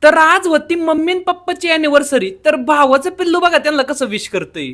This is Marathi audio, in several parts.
तर आज होती मम्मी आणि पप्पाची अॅनिव्हर्सरी. तर भावाचं पिल्लू बघा त्यांना कसं विश करतय.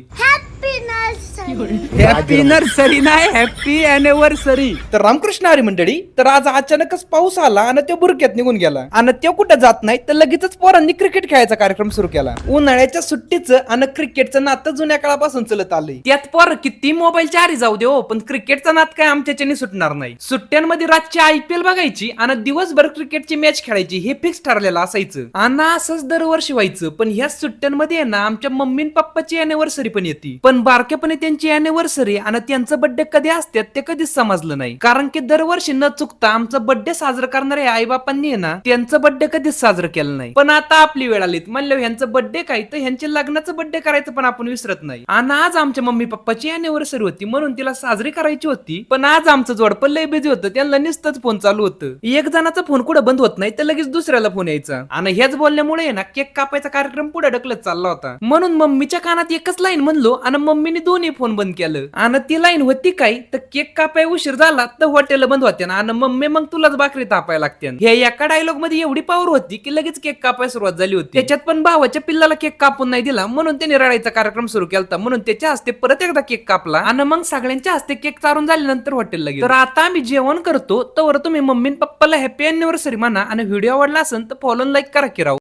हॅपी नर्सरी नाही, हॅपी अॅनिव्हर्सरी. तर रामकृष्ण हरी मंडळी. तर आज अचानकच पाऊस आला आणि तो बुरक्यात निघून गेला आणि तो कुठं जात नाही तर लगेचच पोरांनी क्रिकेट खेळायचा कार्यक्रम सुरू केला. उन्हाळ्याच्या सुट्टीचं आणि क्रिकेटचं नातं जुन्या काळापासून चलत आलंय. त्यात पोर किती मोबाईलच्या आरी जाऊ दे हो, पण क्रिकेटचा नात काय आमच्याच्याने सुटणार नाही. सुट्ट्यांमध्ये रातची IPL बघायची आणि दिवसभर क्रिकेटची मॅच खेळायची हे फिक्स ठरलेलं असायचं. आणि असंच दरवर्षी व्हायचं. पण ह्या सुट्ट्यांमध्ये ना आमच्या मम्मी आणि पप्पाची अॅनिव्हर्सरी पण येते. पण बारकेपणे त्यांची अॅनिव्हर्सरी आणि त्यांचं बर्थडे कधी असतात ते कधीच समजलं नाही. कारण की दरवर्षी न चुकता आमचा बर्थडे साजरा करणाऱ्या आई बापांनी ना त्यांचं बर्थडे कधीच साजरं केलं नाही. पण आता आपली वेळ आलीत म्हणलं ह्यांचं बर्थडे काय तर ह्यांच्या लग्नाचं बर्थडे करायचं पण आपण विसरत नाही. आणि आज आमच्या मम्मी पप्पाची अॅनिव्हर्सरी होती म्हणून तिला साजरी करायची होती. पण आज आमचं जोडपं लय बिझी होतं. त्यांना नुसतंच फोन चालू होतं. एक जणाचा फोन कुठं बंद होत नाही तर लगेच दुसऱ्याला फोन यायचा. आणि हेच बोलल्यामुळे ना केक कापायचा कार्यक्रम पुढे ढकलत चालला होता. म्हणून मम्मीच्या कानात एकच लाईन म्हणलो आणि मम्मीने दोन्ही फोन बंद केलं. आणि ती लाईन होती काय तर केक कापाय उशीर झाला तर हॉटेल बंद होते ना आणि मम्मी मग तुलाच भाकरी तापायला लागते. हे एका डायलॉग मध्ये एवढी पावर होती की लगेच केक कापायला सुरुवात झाली होती. त्याच्यात पण भावाच्या पिल्लाला केक कापून नाही दिला म्हणून त्याने रडायचा कार्यक्रम सुरू केला. म्हणून त्याच्या हस्ते परत एकदा केक कापला आणि मग सगळ्यांच्या हस्ते केक चारून झाल्यानंतर हॉटेलला गेलो. तर आता आम्ही जेवण करतो तर तुम्ही मम्मी पप्पाला हॅपी अॅनिव्हर्सरी म्हणा आणि व्हिडिओ आवडला असेल तर फॉलो लाईक करा की राव.